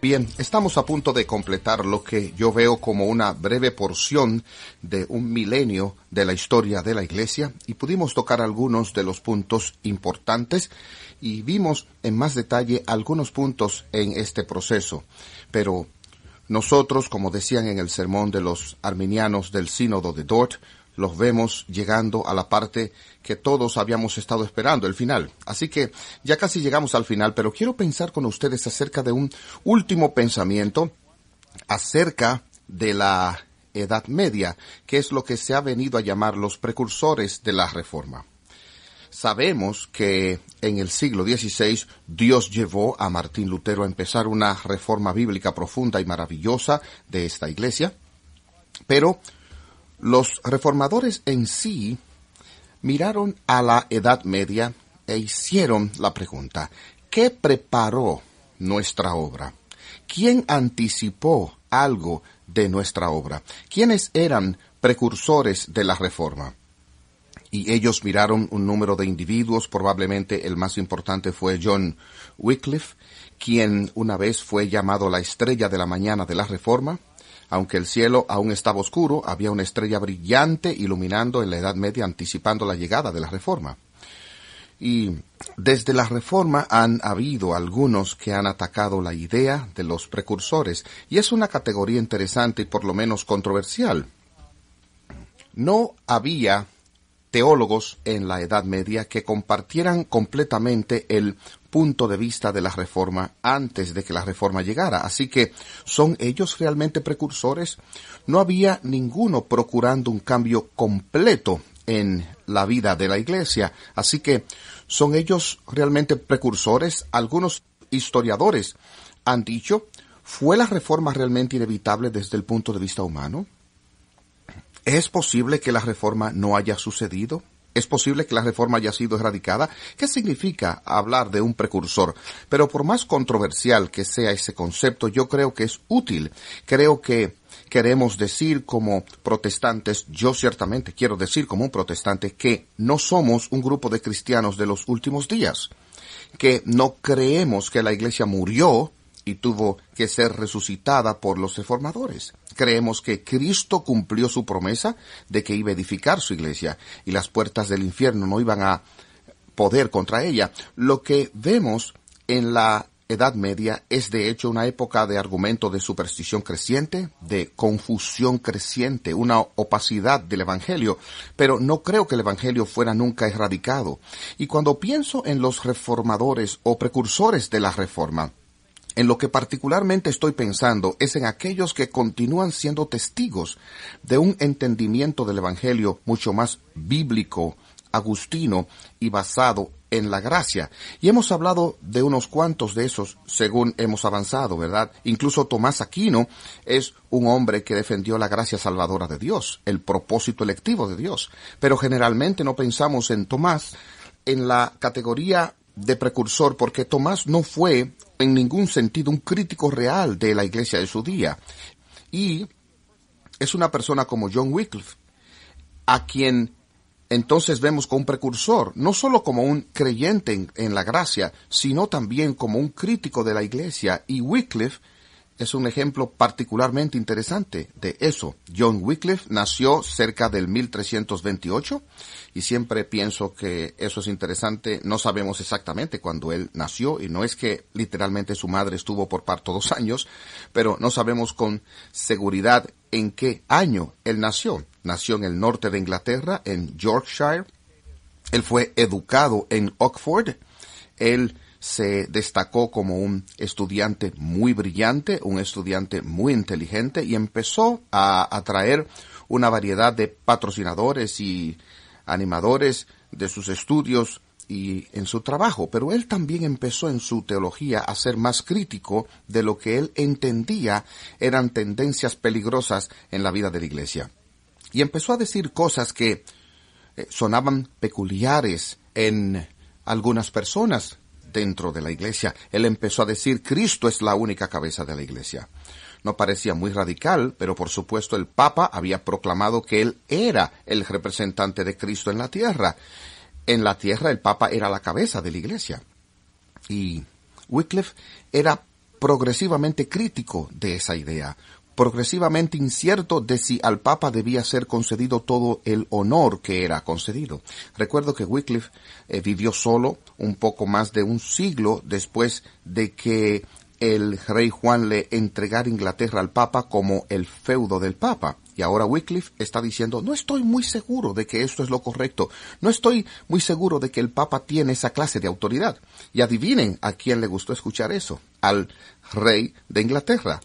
Bien, estamos a punto de completar lo que yo veo como una breve porción de un milenio de la historia de la Iglesia y pudimos tocar algunos de los puntos importantes y vimos en más detalle algunos puntos en este proceso. Pero nosotros, como decían en el sermón de los arminianos del Sínodo de Dort, los vemos llegando a la parte que todos habíamos estado esperando, el final. Así que ya casi llegamos al final, pero quiero pensar con ustedes acerca de un último pensamiento acerca de la Edad Media, que es lo que se ha venido a llamar los precursores de la Reforma. Sabemos que en el siglo XVI Dios llevó a Martín Lutero a empezar una reforma bíblica profunda y maravillosa de esta iglesia, pero los reformadores en sí miraron a la Edad Media e hicieron la pregunta: ¿qué preparó nuestra obra? ¿Quién anticipó algo de nuestra obra? ¿Quiénes eran precursores de la Reforma? Y ellos miraron un número de individuos, probablemente el más importante fue John Wycliffe, quien una vez fue llamado la estrella de la mañana de la Reforma. Aunque el cielo aún estaba oscuro, había una estrella brillante iluminando en la Edad Media, anticipando la llegada de la Reforma. Y desde la Reforma han habido algunos que han atacado la idea de los precursores, y es una categoría interesante y por lo menos controversial. No había teólogos en la Edad Media que compartieran completamente el punto de vista de la Reforma antes de que la Reforma llegara. Así que, ¿son ellos realmente precursores? No había ninguno procurando un cambio completo en la vida de la Iglesia. Así que, ¿son ellos realmente precursores? Algunos historiadores han dicho, ¿fue la Reforma realmente inevitable desde el punto de vista humano? ¿Es posible que la Reforma no haya sucedido? ¿Es posible que la Reforma haya sido erradicada? ¿Qué significa hablar de un precursor? Pero por más controversial que sea ese concepto, yo creo que es útil. Creo que queremos decir como protestantes, yo ciertamente quiero decir como un protestante, que no somos un grupo de cristianos de los últimos días, que no creemos que la Iglesia murió y tuvo que ser resucitada por los reformadores. Creemos que Cristo cumplió su promesa de que iba a edificar su iglesia y las puertas del infierno no iban a poder contra ella. Lo que vemos en la Edad Media es de hecho una época de argumento de superstición creciente, de confusión creciente, una opacidad del Evangelio, pero no creo que el Evangelio fuera nunca erradicado. Y cuando pienso en los reformadores o precursores de la Reforma, en lo que particularmente estoy pensando es en aquellos que continúan siendo testigos de un entendimiento del Evangelio mucho más bíblico, agustino y basado en la gracia. Y hemos hablado de unos cuantos de esos según hemos avanzado, ¿verdad? Incluso Tomás Aquino es un hombre que defendió la gracia salvadora de Dios, el propósito electivo de Dios. Pero generalmente no pensamos en Tomás en la categoría de precursor, porque Tomás no fue en ningún sentido un crítico real de la iglesia de su día. Y es una persona como John Wycliffe, a quien entonces vemos como un precursor, no solo como un creyente en la gracia, sino también como un crítico de la iglesia. Y Wycliffe es un ejemplo particularmente interesante de eso. John Wycliffe nació cerca del 1328 y siempre pienso que eso es interesante. No sabemos exactamente cuándo él nació y no es que literalmente su madre estuvo por parto 2 años, pero no sabemos con seguridad en qué año él nació. Nació en el norte de Inglaterra, en Yorkshire. Él fue educado en Oxford. Él se destacó como un estudiante muy brillante, un estudiante muy inteligente y empezó a atraer una variedad de patrocinadores y animadores de sus estudios y en su trabajo. Pero él también empezó en su teología a ser más crítico de lo que él entendía eran tendencias peligrosas en la vida de la iglesia. Y empezó a decir cosas que sonaban peculiares en algunas personas. dentro de la iglesia. Él empezó a decir, Cristo es la única cabeza de la iglesia. No parecía muy radical, pero por supuesto el Papa había proclamado que él era el representante de Cristo en la tierra. En la tierra el Papa era la cabeza de la iglesia. Y Wycliffe era progresivamente crítico de esa idea, progresivamente incierto de si al Papa debía ser concedido todo el honor que era concedido. Recuerdo que Wycliffe vivió solo un poco más de un siglo después de que el rey Juan le entregara Inglaterra al Papa como el feudo del Papa. Y ahora Wycliffe está diciendo, no estoy muy seguro de que esto es lo correcto. No estoy muy seguro de que el Papa tiene esa clase de autoridad. Y adivinen a quién le gustó escuchar eso. Al rey de Inglaterra.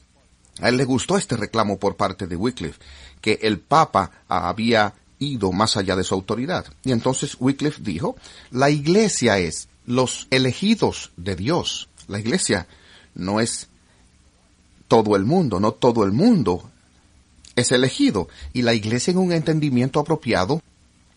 A él le gustó este reclamo por parte de Wycliffe, que el Papa había ido más allá de su autoridad. Y entonces Wycliffe dijo, la iglesia es los elegidos de Dios. La iglesia no es todo el mundo, no todo el mundo es elegido, y la iglesia en un entendimiento apropiado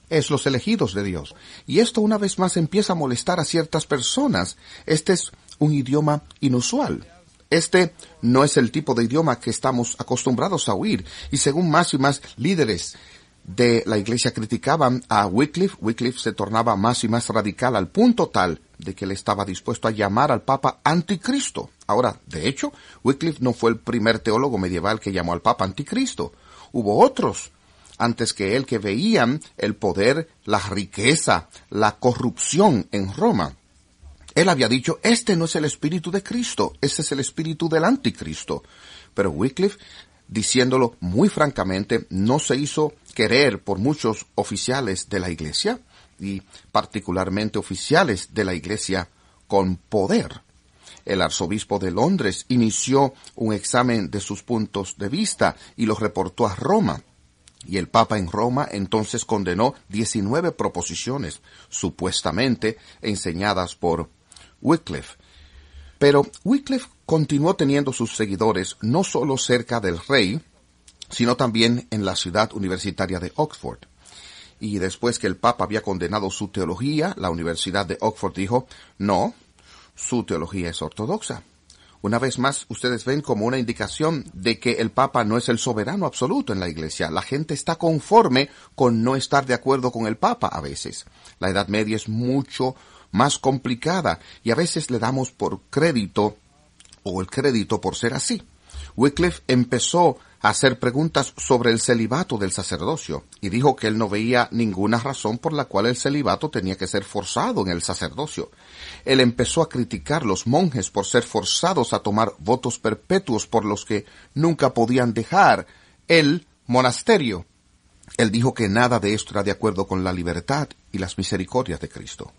es los elegidos de Dios. Y esto una vez más empieza a molestar a ciertas personas. Este es un idioma inusual. Este no es el tipo de idioma que estamos acostumbrados a oír. Y según más y más líderes de la iglesia criticaban a Wycliffe, Wycliffe se tornaba más y más radical al punto tal de que él estaba dispuesto a llamar al Papa anticristo. Ahora, de hecho, Wycliffe no fue el primer teólogo medieval que llamó al Papa anticristo. Hubo otros antes que él que veían el poder, la riqueza, la corrupción en Roma. Él había dicho, este no es el espíritu de Cristo, este es el espíritu del anticristo. Pero Wycliffe, diciéndolo muy francamente, no se hizo querer por muchos oficiales de la iglesia, y particularmente oficiales de la iglesia con poder. El arzobispo de Londres inició un examen de sus puntos de vista y los reportó a Roma. Y el Papa en Roma entonces condenó 19 proposiciones, supuestamente enseñadas por Wycliffe. Pero Wycliffe continuó teniendo sus seguidores no solo cerca del rey, sino también en la ciudad universitaria de Oxford. Y después que el Papa había condenado su teología, la Universidad de Oxford dijo, no, su teología es ortodoxa. Una vez más, ustedes ven como una indicación de que el Papa no es el soberano absoluto en la Iglesia. La gente está conforme con no estar de acuerdo con el Papa a veces. La Edad Media es mucho más complicada y a veces le damos por crédito o el crédito por ser así. Wycliffe empezó a hacer preguntas sobre el celibato del sacerdocio y dijo que él no veía ninguna razón por la cual el celibato tenía que ser forzado en el sacerdocio. Él empezó a criticar los monjes por ser forzados a tomar votos perpetuos por los que nunca podían dejar el monasterio. Él dijo que nada de esto era de acuerdo con la libertad y las misericordias de Cristo.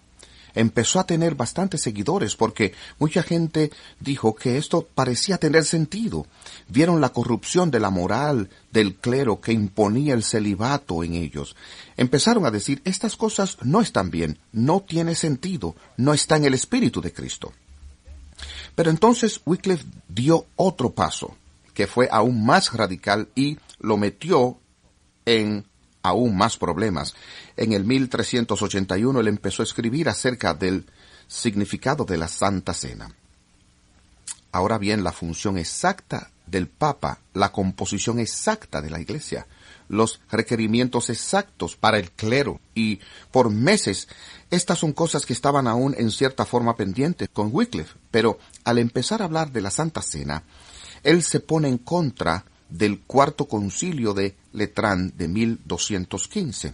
Empezó a tener bastantes seguidores porque mucha gente dijo que esto parecía tener sentido. Vieron la corrupción de la moral del clero que imponía el celibato en ellos. Empezaron a decir, estas cosas no están bien, no tiene sentido, no está en el espíritu de Cristo. Pero entonces Wycliffe dio otro paso, que fue aún más radical y lo metió en aún más problemas. En el 1381 él empezó a escribir acerca del significado de la Santa Cena. Ahora bien, la función exacta del Papa, la composición exacta de la Iglesia, los requerimientos exactos para el clero, y por meses estas son cosas que estaban aún en cierta forma pendientes con Wycliffe, pero al empezar a hablar de la Santa Cena, él se pone en contra del Cuarto Concilio de Letrán de 1215.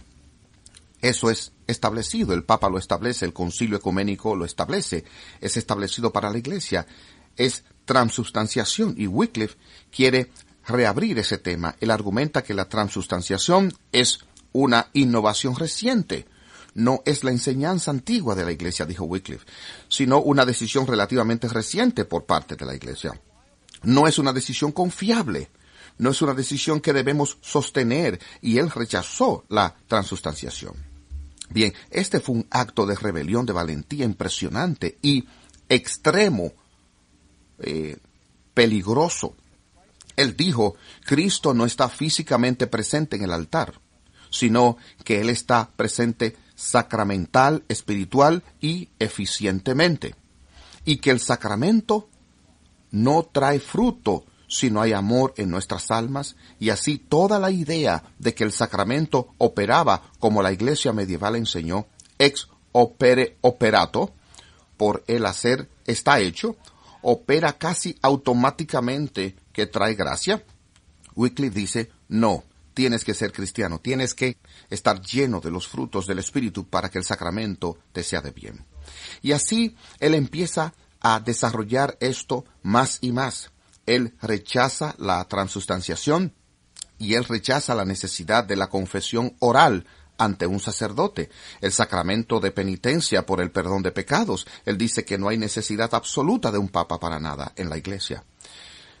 Eso es establecido, el Papa lo establece, el Concilio Ecuménico lo establece, es establecido para la Iglesia, es transubstanciación, y Wycliffe quiere reabrir ese tema. Él argumenta que la transubstanciación es una innovación reciente, no es la enseñanza antigua de la Iglesia, dijo Wycliffe, sino una decisión relativamente reciente por parte de la Iglesia. No es una decisión confiable, no es una decisión que debemos sostener, y él rechazó la transubstanciación. Bien, este fue un acto de rebelión, de valentía impresionante y extremo, peligroso. Él dijo, Cristo no está físicamente presente en el altar, sino que Él está presente sacramental, espiritual y eficientemente. y que el sacramento no trae fruto si no hay amor en nuestras almas, y así toda la idea de que el sacramento operaba como la iglesia medieval enseñó, ex opere operato, por el hacer está hecho, opera casi automáticamente que trae gracia. Wycliffe dice, no, tienes que ser cristiano, tienes que estar lleno de los frutos del Espíritu para que el sacramento te sea de bien. Y así él empieza a desarrollar esto más y más. Él rechaza la transustanciación y él rechaza la necesidad de la confesión oral ante un sacerdote, el sacramento de penitencia por el perdón de pecados. Él dice que no hay necesidad absoluta de un papa para nada en la iglesia.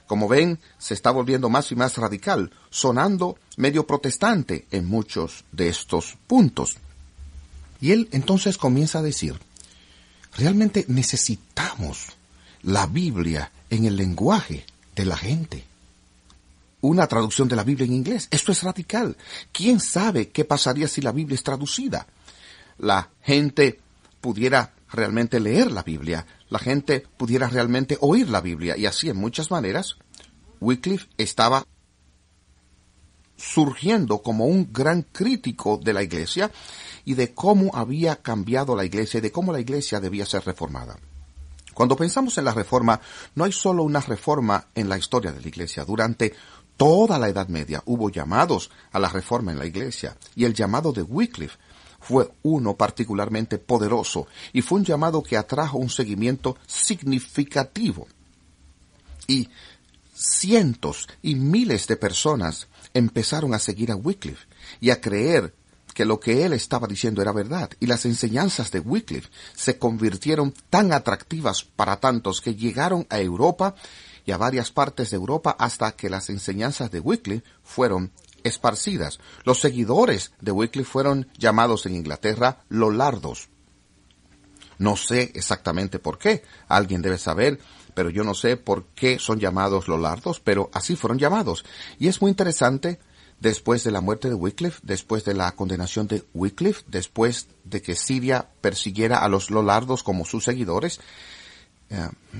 Como ven, se está volviendo más y más radical, sonando medio protestante en muchos de estos puntos. Y él entonces comienza a decir, realmente necesitamos la Biblia en el lenguaje de la gente. Una traducción de la Biblia en inglés. Esto es radical. ¿Quién sabe qué pasaría si la Biblia es traducida? La gente pudiera realmente leer la Biblia. La gente pudiera realmente oír la Biblia. Y así, en muchas maneras, Wycliffe estaba surgiendo como un gran crítico de la Iglesia y de cómo había cambiado la Iglesia y de cómo la Iglesia debía ser reformada. Cuando pensamos en la reforma, no hay solo una reforma en la historia de la Iglesia. Durante toda la Edad Media hubo llamados a la reforma en la Iglesia, y el llamado de Wycliffe fue uno particularmente poderoso, y fue un llamado que atrajo un seguimiento significativo. Y cientos y miles de personas empezaron a seguir a Wycliffe y a creer que lo que él estaba diciendo era verdad, y las enseñanzas de Wycliffe se convirtieron tan atractivas para tantos que llegaron a Europa y a varias partes de Europa hasta que las enseñanzas de Wycliffe fueron esparcidas. Los seguidores de Wycliffe fueron llamados en Inglaterra lollardos. No sé exactamente por qué, alguien debe saber, pero yo no sé por qué son llamados lollardos, pero así fueron llamados. Y es muy interesante. Después de la muerte de Wycliffe, después de la condenación de Wycliffe, después de que Siria persiguiera a los lollardos como sus seguidores,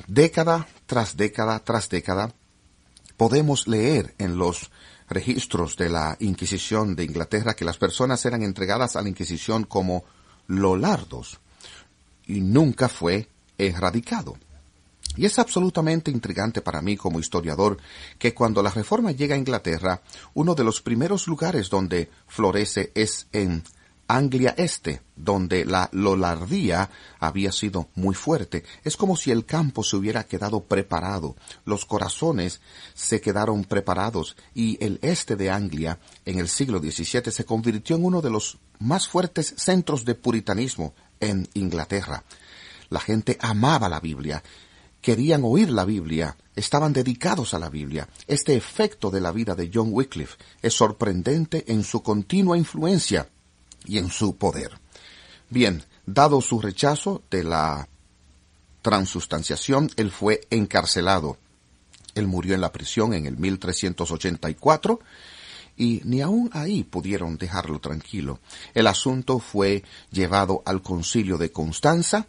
década tras década tras década, podemos leer en los registros de la Inquisición de Inglaterra que las personas eran entregadas a la Inquisición como lollardos y nunca fue erradicado. Y es absolutamente intrigante para mí como historiador que cuando la Reforma llega a Inglaterra, uno de los primeros lugares donde florece es en Anglia Este, donde la lollardía había sido muy fuerte. Es como si el campo se hubiera quedado preparado, los corazones se quedaron preparados, y el este de Anglia en el siglo XVII se convirtió en uno de los más fuertes centros de puritanismo en Inglaterra. La gente amaba la Biblia, querían oír la Biblia, estaban dedicados a la Biblia. Este efecto de la vida de John Wycliffe es sorprendente en su continua influencia y en su poder. Bien, dado su rechazo de la transustanciación, él fue encarcelado. Él murió en la prisión en el 1384 y ni aun ahí pudieron dejarlo tranquilo. El asunto fue llevado al Concilio de Constanza,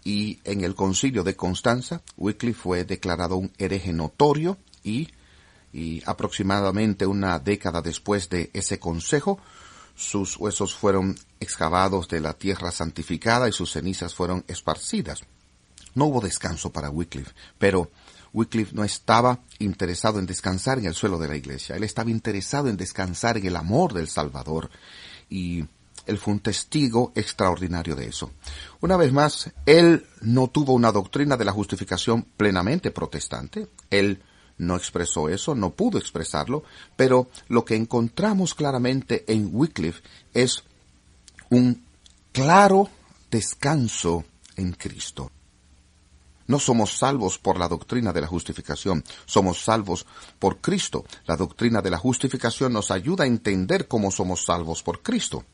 y en el Concilio de Constanza, Wycliffe fue declarado un hereje notorio y aproximadamente una década después de ese consejo, sus huesos fueron excavados de la tierra santificada y sus cenizas fueron esparcidas. No hubo descanso para Wycliffe, pero Wycliffe no estaba interesado en descansar en el suelo de la iglesia. Él estaba interesado en descansar en el amor del Salvador, y él fue un testigo extraordinario de eso. Una vez más, él no tuvo una doctrina de la justificación plenamente protestante. Él no expresó eso, no pudo expresarlo, pero lo que encontramos claramente en Wycliffe es un claro descanso en Cristo. No somos salvos por la doctrina de la justificación, somos salvos por Cristo. La doctrina de la justificación nos ayuda a entender cómo somos salvos por Cristo.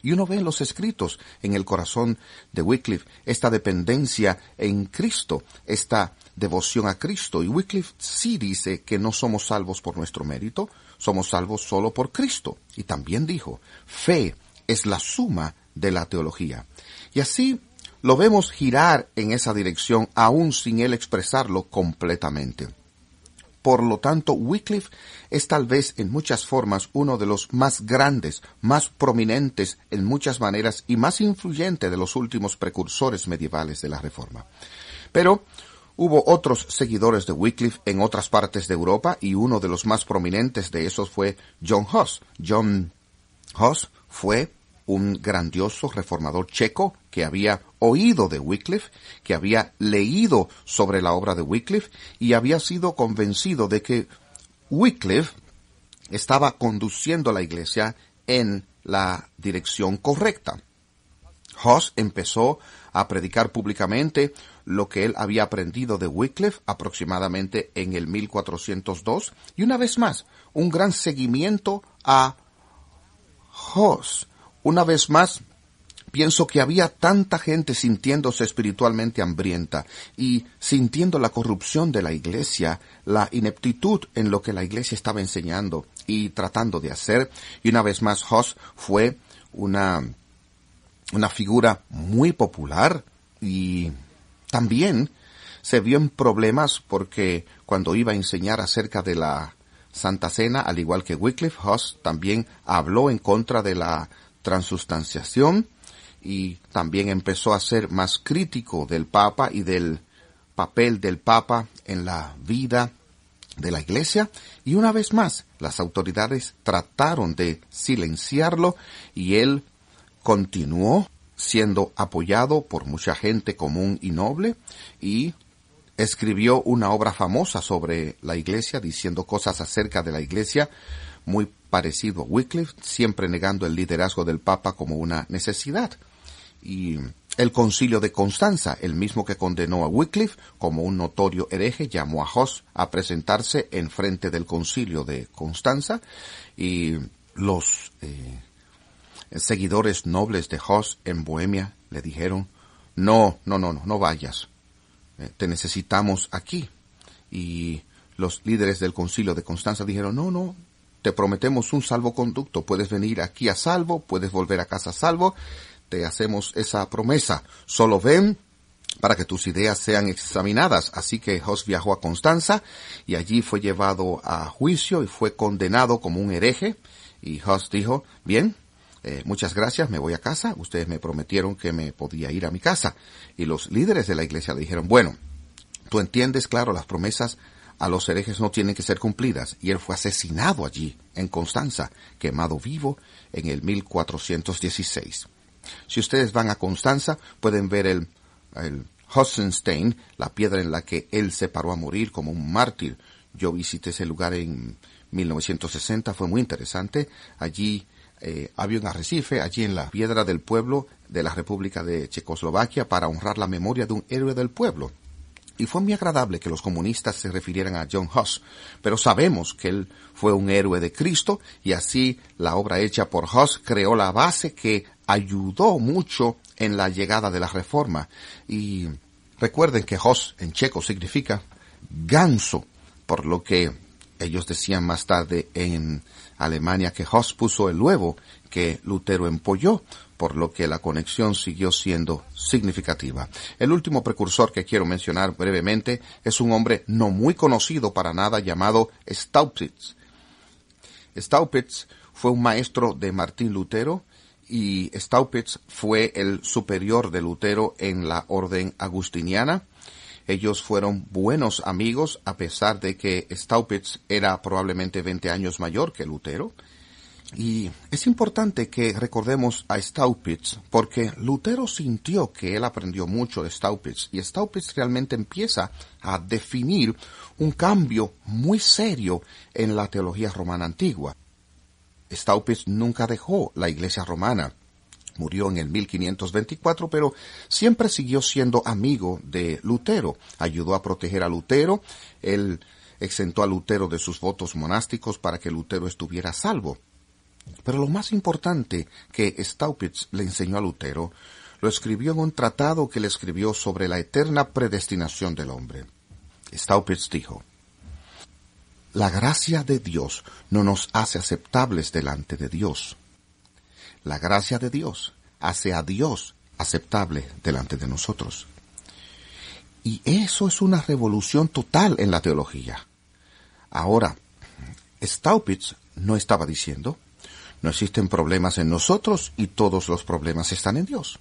Y uno ve en los escritos, en el corazón de Wycliffe, esta dependencia en Cristo, esta devoción a Cristo. Y Wycliffe sí dice que no somos salvos por nuestro mérito, somos salvos solo por Cristo. Y también dijo, fe es la suma de la teología. Y así lo vemos girar en esa dirección aún sin él expresarlo completamente. Por lo tanto, Wycliffe es tal vez en muchas formas uno de los más grandes, más prominentes en muchas maneras y más influyente de los últimos precursores medievales de la Reforma. Pero hubo otros seguidores de Wycliffe en otras partes de Europa y uno de los más prominentes de esos fue John Hus. John Hus fue un grandioso reformador checo que había oído de Wycliffe, que había leído sobre la obra de Wycliffe y había sido convencido de que Wycliffe estaba conduciendo la iglesia en la dirección correcta. Hus empezó a predicar públicamente lo que él había aprendido de Wycliffe aproximadamente en el 1402 y una vez más, un gran seguimiento a Hus. Una vez más, pienso que había tanta gente sintiéndose espiritualmente hambrienta y sintiendo la corrupción de la iglesia, la ineptitud en lo que la iglesia estaba enseñando y tratando de hacer. Y una vez más, Hus fue una figura muy popular y también se vio en problemas porque cuando iba a enseñar acerca de la Santa Cena, al igual que Wycliffe, Hus también habló en contra de la transustanciación y también empezó a ser más crítico del Papa y del papel del Papa en la vida de la Iglesia. Y una vez más, las autoridades trataron de silenciarlo y él continuó siendo apoyado por mucha gente común y noble y escribió una obra famosa sobre la Iglesia, diciendo cosas acerca de la Iglesia muy parecido a Wycliffe, siempre negando el liderazgo del Papa como una necesidad. Y el Concilio de Constanza, el mismo que condenó a Wycliffe como un notorio hereje, llamó a Hus a presentarse en frente del Concilio de Constanza y los seguidores nobles de Hus en Bohemia le dijeron, no vayas, te necesitamos aquí. Y los líderes del Concilio de Constanza dijeron, no, te prometemos un salvoconducto, puedes venir aquí a salvo, puedes volver a casa a salvo, te hacemos esa promesa, solo ven para que tus ideas sean examinadas. Así que Hus viajó a Constanza y allí fue llevado a juicio y fue condenado como un hereje. Y Hus dijo, bien, muchas gracias, me voy a casa, ustedes me prometieron que me podía ir a mi casa. Y los líderes de la iglesia le dijeron, bueno, tú entiendes, claro, las promesas a los herejes no tienen que ser cumplidas. Y él fue asesinado allí, en Constanza, quemado vivo en el 1416. Si ustedes van a Constanza, pueden ver el Hossenstein, la piedra en la que él se paró a morir como un mártir. Yo visité ese lugar en 1960, fue muy interesante. Allí había un arrecife, allí en la piedra del pueblo de la República de Checoslovaquia, para honrar la memoria de un héroe del pueblo. Y fue muy agradable que los comunistas se refirieran a John Hus, pero sabemos que él fue un héroe de Cristo y así la obra hecha por Hus creó la base que ayudó mucho en la llegada de la Reforma. Y recuerden que Hus en checo significa ganso, por lo que ellos decían más tarde en Alemania que Hus puso el huevo que Lutero empolló, por lo que la conexión siguió siendo significativa. El último precursor que quiero mencionar brevemente es un hombre no muy conocido para nada llamado Staupitz. Staupitz fue un maestro de Martín Lutero y Staupitz fue el superior de Lutero en la orden agustiniana. Ellos fueron buenos amigos a pesar de que Staupitz era probablemente 20 años mayor que Lutero. Y es importante que recordemos a Staupitz porque Lutero sintió que él aprendió mucho de Staupitz y Staupitz realmente empieza a definir un cambio muy serio en la teología romana antigua. Staupitz nunca dejó la iglesia romana. Murió en el 1524, pero siempre siguió siendo amigo de Lutero. Ayudó a proteger a Lutero. Él exentó a Lutero de sus votos monásticos para que Lutero estuviera a salvo. Pero lo más importante que Staupitz le enseñó a Lutero, lo escribió en un tratado que le escribió sobre la eterna predestinación del hombre. Staupitz dijo, la gracia de Dios no nos hace aceptables delante de Dios. La gracia de Dios hace a Dios aceptable delante de nosotros. Y eso es una revolución total en la teología. Ahora, Staupitz no estaba diciendo, no existen problemas en nosotros y todos los problemas están en Dios.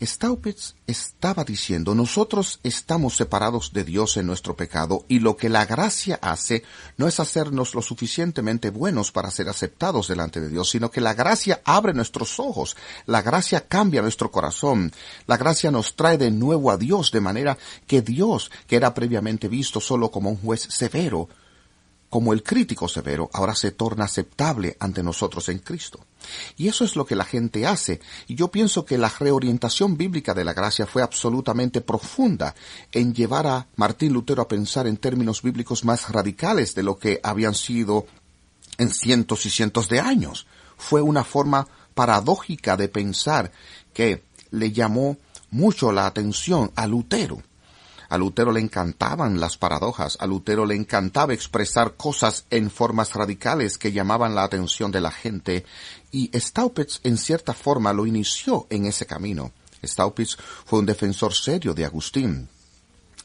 Staupitz estaba diciendo, nosotros estamos separados de Dios en nuestro pecado y lo que la gracia hace no es hacernos lo suficientemente buenos para ser aceptados delante de Dios, sino que la gracia abre nuestros ojos, la gracia cambia nuestro corazón, la gracia nos trae de nuevo a Dios, de manera que Dios, que era previamente visto solo como un juez severo, como el crítico severo, ahora se torna aceptable ante nosotros en Cristo. Y eso es lo que la gente hace, y yo pienso que la reorientación bíblica de la gracia fue absolutamente profunda en llevar a Martín Lutero a pensar en términos bíblicos más radicales de lo que habían sido en cientos y cientos de años. Fue una forma paradójica de pensar que le llamó mucho la atención a Lutero. A Lutero le encantaban las paradojas, a Lutero le encantaba expresar cosas en formas radicales que llamaban la atención de la gente, y Staupitz en cierta forma lo inició en ese camino. Staupitz fue un defensor serio de Agustín.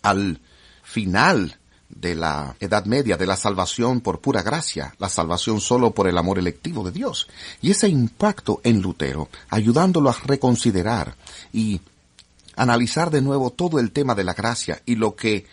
Al final de la Edad Media, de la salvación por pura gracia, la salvación solo por el amor electivo de Dios, y ese impacto en Lutero, ayudándolo a reconsiderar y analizar de nuevo todo el tema de la gracia y lo que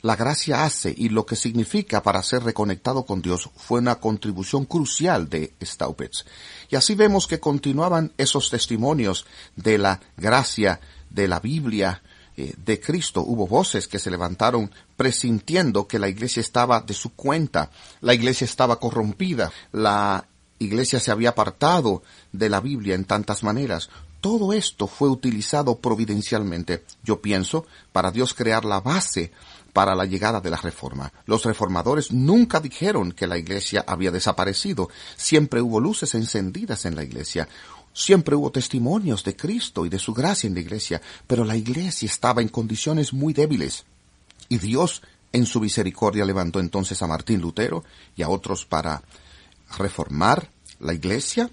la gracia hace y lo que significa para ser reconectado con Dios, fue una contribución crucial de Staupitz. Y así vemos que continuaban esos testimonios de la gracia de la Biblia, de Cristo. Hubo voces que se levantaron presintiendo que la iglesia estaba de su cuenta, la iglesia estaba corrompida, la iglesia se había apartado de la Biblia en tantas maneras. Todo esto fue utilizado providencialmente, yo pienso, para Dios crear la base para la llegada de la Reforma. Los reformadores nunca dijeron que la iglesia había desaparecido. Siempre hubo luces encendidas en la iglesia. Siempre hubo testimonios de Cristo y de su gracia en la iglesia, pero la iglesia estaba en condiciones muy débiles. Y Dios, en su misericordia, levantó entonces a Martín Lutero y a otros para reformar la iglesia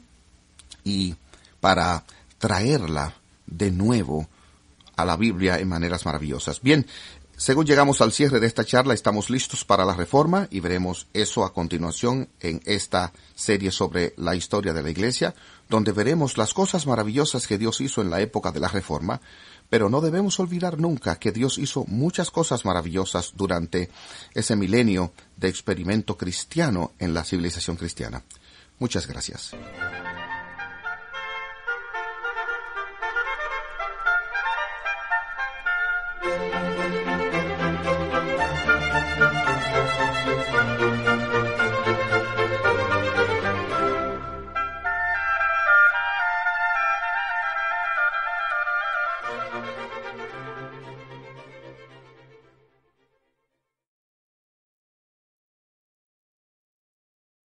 y para traerla de nuevo a la Biblia en maneras maravillosas. Bien, según llegamos al cierre de esta charla, estamos listos para la Reforma y veremos eso a continuación en esta serie sobre la historia de la Iglesia, donde veremos las cosas maravillosas que Dios hizo en la época de la Reforma, pero no debemos olvidar nunca que Dios hizo muchas cosas maravillosas durante ese milenio de experimento cristiano en la civilización cristiana. Muchas gracias.